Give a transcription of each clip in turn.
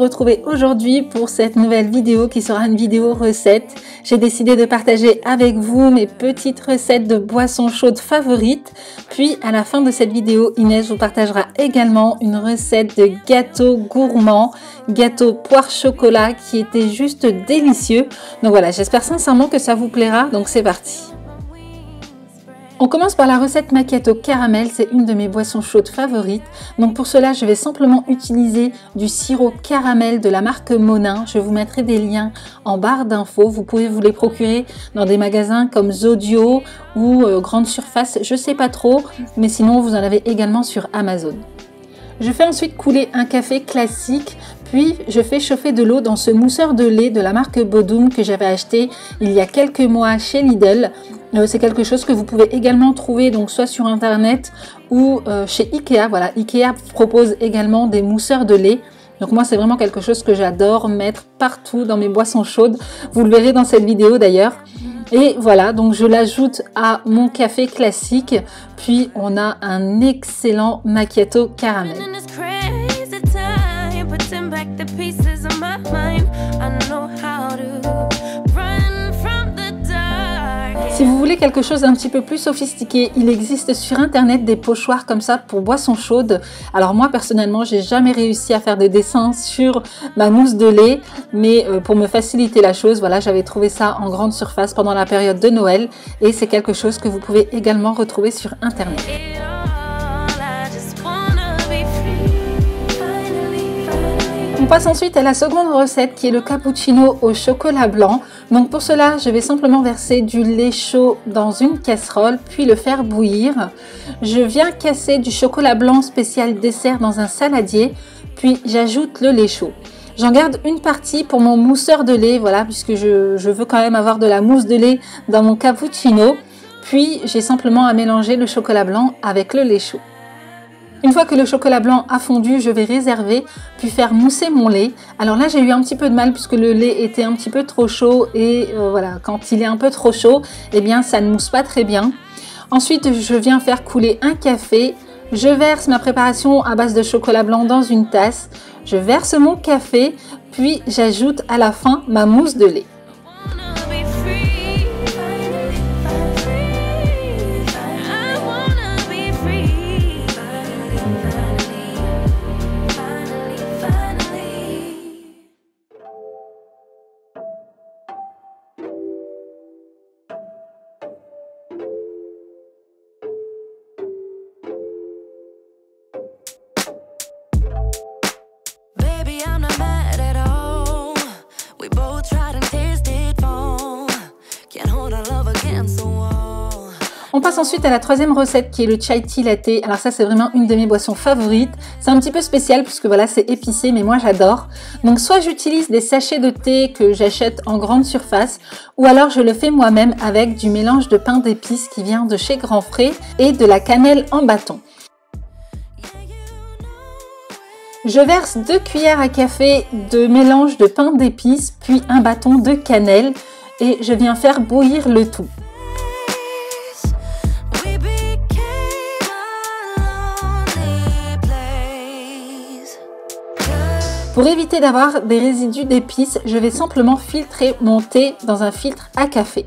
retrouver aujourd'hui pour cette nouvelle vidéo qui sera une vidéo recette. J'ai décidé de partager avec vous mes petites recettes de boissons chaudes favorites. Puis à la fin de cette vidéo, Inès vous partagera également une recette de gâteau gourmand, gâteau poire chocolat qui était juste délicieux. Donc voilà, j'espère sincèrement que ça vous plaira, donc c'est parti. On commence par la recette macchiato caramel, c'est une de mes boissons chaudes favorites. Donc pour cela, je vais simplement utiliser du sirop caramel de la marque Monin. Je vous mettrai des liens en barre d'infos. Vous pouvez vous les procurer dans des magasins comme Zodio ou Grande Surface, je sais pas trop, mais sinon vous en avez également sur Amazon. Je fais ensuite couler un café classique, puis je fais chauffer de l'eau dans ce mousseur de lait de la marque Bodum que j'avais acheté il y a quelques mois chez Lidl. C'est quelque chose que vous pouvez également trouver donc soit sur internet ou chez Ikea. Voilà, Ikea propose également des mousseurs de lait. Donc moi c'est vraiment quelque chose que j'adore mettre partout dans mes boissons chaudes. Vous le verrez dans cette vidéo d'ailleurs. Et voilà, donc je l'ajoute à mon café classique. Puis on a un excellent macchiato caramel. Si vous voulez quelque chose d'un petit peu plus sophistiqué, il existe sur internet des pochoirs comme ça pour boissons chaudes. Alors moi personnellement, j'ai jamais réussi à faire de dessin sur ma mousse de lait, mais pour me faciliter la chose, voilà, j'avais trouvé ça en grande surface pendant la période de Noël et c'est quelque chose que vous pouvez également retrouver sur internet. On passe ensuite à la seconde recette qui est le cappuccino au chocolat blanc. Donc pour cela, je vais simplement verser du lait chaud dans une casserole puis le faire bouillir. Je viens casser du chocolat blanc spécial dessert dans un saladier puis j'ajoute le lait chaud. J'en garde une partie pour mon mousseur de lait, voilà, puisque je veux quand même avoir de la mousse de lait dans mon cappuccino. Puis j'ai simplement à mélanger le chocolat blanc avec le lait chaud. Une fois que le chocolat blanc a fondu, je vais réserver puis faire mousser mon lait. Alors là, j'ai eu un petit peu de mal puisque le lait était un petit peu trop chaud et voilà, quand il est un peu trop chaud, eh bien ça ne mousse pas très bien. Ensuite, je viens faire couler un café. Je verse ma préparation à base de chocolat blanc dans une tasse. Je verse mon café, puis j'ajoute à la fin ma mousse de lait. On passe ensuite à la troisième recette qui est le chai tea latte. Alors ça c'est vraiment une de mes boissons favorites. C'est un petit peu spécial puisque voilà c'est épicé mais moi j'adore. Donc soit j'utilise des sachets de thé que j'achète en grande surface ou alors je le fais moi-même avec du mélange de pain d'épices qui vient de chez Grand Frais et de la cannelle en bâton. Je verse 2 cuillères à café de mélange de pain d'épices puis un bâton de cannelle et je viens faire bouillir le tout. Pour éviter d'avoir des résidus d'épices, je vais simplement filtrer mon thé dans un filtre à café.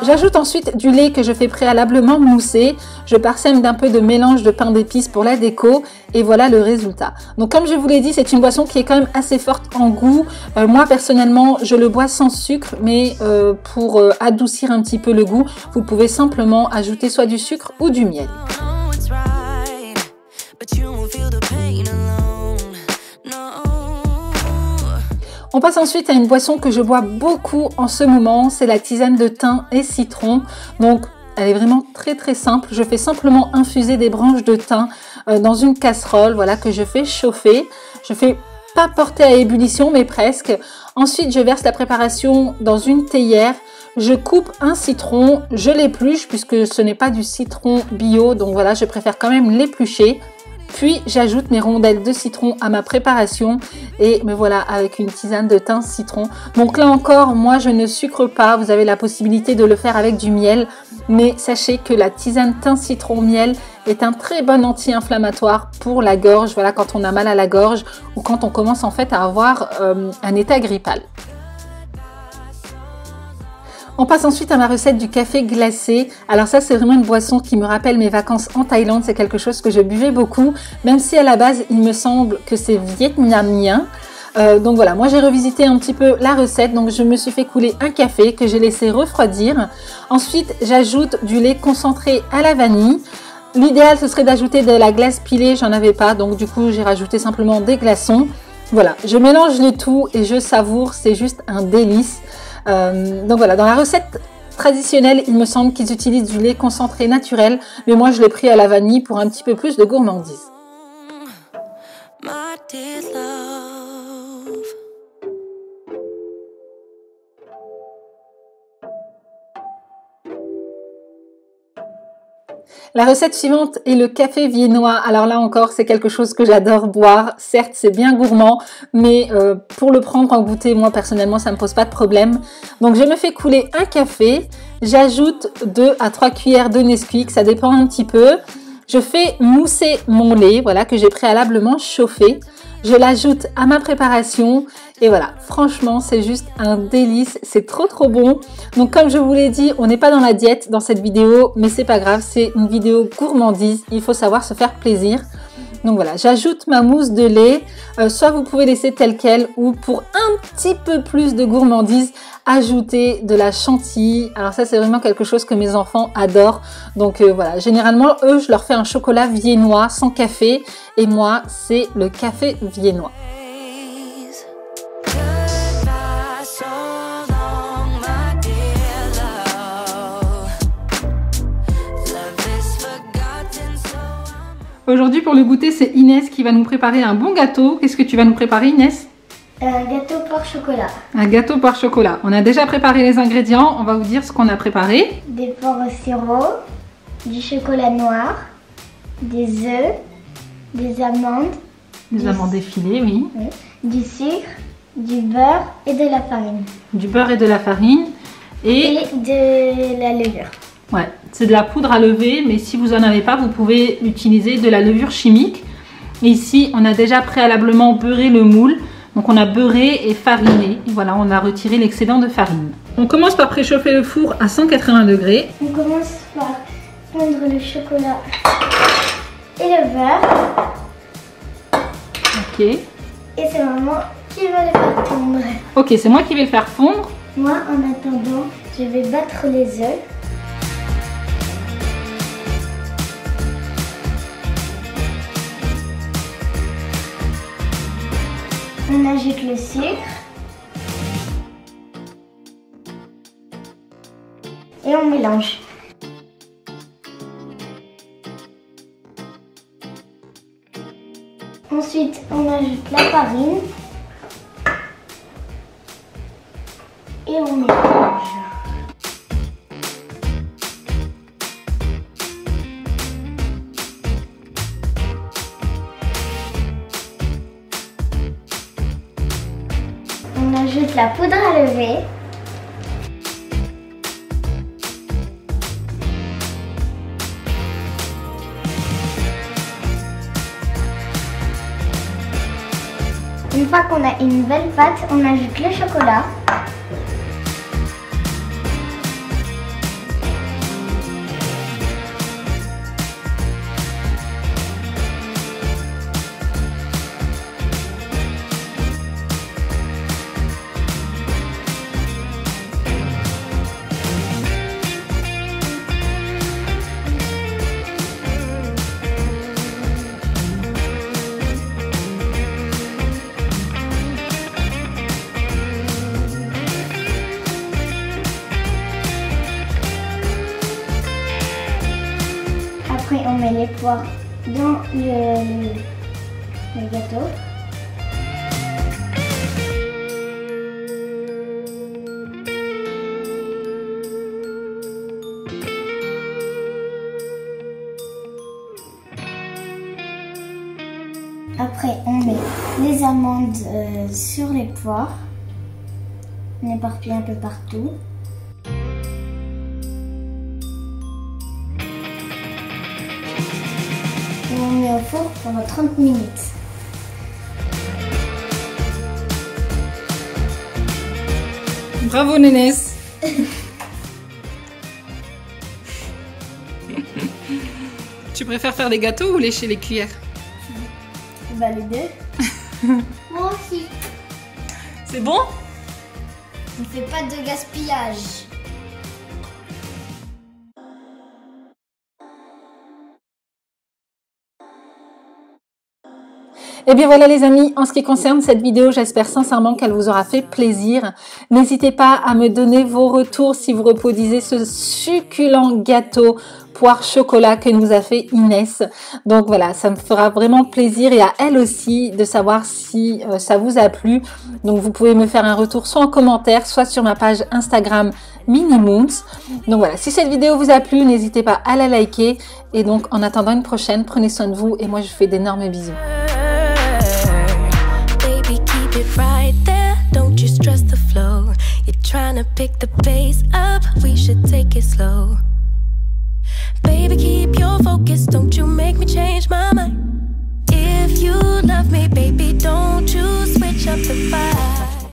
J'ajoute ensuite du lait que je fais préalablement mousser. Je parsème d'un peu de mélange de pain d'épices pour la déco et voilà le résultat. Donc comme je vous l'ai dit, c'est une boisson qui est quand même assez forte en goût. Moi personnellement, je le bois sans sucre, mais pour adoucir un petit peu le goût, vous pouvez simplement ajouter soit du sucre ou du miel. On passe ensuite à une boisson que je bois beaucoup en ce moment, c'est la tisane de thym et citron. Donc elle est vraiment très simple. Je fais simplement infuser des branches de thym dans une casserole, voilà, que je fais chauffer. Je fais pas porter à ébullition mais presque. Ensuite je verse la préparation dans une théière. Je coupe un citron, je l'épluche puisque ce n'est pas du citron bio, donc voilà, je préfère quand même l'éplucher. Puis j'ajoute mes rondelles de citron à ma préparation et me voilà avec une tisane de thym citron. Donc là encore, moi je ne sucre pas, vous avez la possibilité de le faire avec du miel. mais sachez que la tisane thym citron miel est un très bon anti-inflammatoire pour la gorge, voilà, quand on a mal à la gorge ou quand on commence en fait à avoir un état grippal. On passe ensuite à ma recette du café glacé. Alors ça, c'est vraiment une boisson qui me rappelle mes vacances en Thaïlande. C'est quelque chose que je buvais beaucoup, même si à la base, il me semble que c'est vietnamien. Donc voilà, moi j'ai revisité un petit peu la recette. Donc je me suis fait couler un café que j'ai laissé refroidir. Ensuite, j'ajoute du lait concentré à la vanille. L'idéal, ce serait d'ajouter de la glace pilée. J'en avais pas, donc du coup, j'ai rajouté simplement des glaçons. Voilà, je mélange le tout et je savoure. C'est juste un délice. Donc voilà, dans la recette traditionnelle, il me semble qu'ils utilisent du lait concentré naturel, mais moi je l'ai pris à la vanille pour un petit peu plus de gourmandise. La recette suivante est le café viennois. Alors là encore, c'est quelque chose que j'adore boire. Certes, c'est bien gourmand, mais pour le prendre en goûter, moi personnellement, ça ne me pose pas de problème. Donc je me fais couler un café. J'ajoute 2 à 3 cuillères de Nesquik, ça dépend un petit peu. Je fais mousser mon lait, voilà, que j'ai préalablement chauffé. Je l'ajoute à ma préparation et voilà, franchement, c'est juste un délice, c'est trop bon. Donc comme je vous l'ai dit, on n'est pas dans la diète dans cette vidéo, mais c'est pas grave, c'est une vidéo gourmandise, il faut savoir se faire plaisir. Donc voilà, j'ajoute ma mousse de lait, soit vous pouvez laisser telle quelle ou pour un petit peu plus de gourmandise, ajouter de la chantilly. Alors ça, c'est vraiment quelque chose que mes enfants adorent. Donc voilà, généralement, eux, je leur fais un chocolat viennois sans café et moi, c'est le café viennois. Aujourd'hui, pour le goûter, c'est Inès qui va nous préparer un bon gâteau. Qu'est-ce que tu vas nous préparer, Inès? Un gâteau par chocolat. Un gâteau par chocolat. On a déjà préparé les ingrédients. On va vous dire ce qu'on a préparé. Des poires au sirop, du chocolat noir, des œufs, des amandes. Des amandes effilées, oui. Du sucre, du beurre et de la farine. Du beurre et de la farine. Et de la levure. Ouais, c'est de la poudre à lever, mais si vous n'en avez pas, vous pouvez utiliser de la levure chimique. Et ici, on a déjà préalablement beurré le moule. Donc on a beurré et fariné. Et voilà, on a retiré l'excédent de farine. On commence par préchauffer le four à 180 degrés. On commence par fondre le chocolat et le beurre. Ok. Et c'est maman qui va le faire fondre. Ok, c'est moi qui vais le faire fondre. Moi, en attendant, je vais battre les œufs. On ajoute le sucre. Et on mélange. Ensuite, on ajoute la farine. Et on mélange. On ajoute la poudre à lever. Une fois qu'on a une belle pâte, on ajoute le chocolat. Après, on met les poires dans le gâteau. Après, on met les amandes sur les poires. On éparpille un peu partout. met au four pendant 30 minutes. Bravo Nénès. Tu préfères faire des gâteaux ou lécher les cuillères? Bah les deux. Moi aussi. C'est bon? On fait pas de gaspillage. Et bien voilà les amis, en ce qui concerne cette vidéo, j'espère sincèrement qu'elle vous aura fait plaisir. N'hésitez pas à me donner vos retours si vous reproduisez ce succulent gâteau poire chocolat que nous a fait Inès. Donc voilà, ça me fera vraiment plaisir et à elle aussi de savoir si ça vous a plu. Donc vous pouvez me faire un retour soit en commentaire, soit sur ma page Instagram Minimoons. Donc voilà, si cette vidéo vous a plu, n'hésitez pas à la liker. Et donc en attendant une prochaine, prenez soin de vous et moi je vous fais d'énormes bisous. Right there, don't you stress the flow. You're trying to pick the pace up, we should take it slow. Baby, keep your focus, don't you make me change my mind. If you love me, baby, don't you switch up the vibe.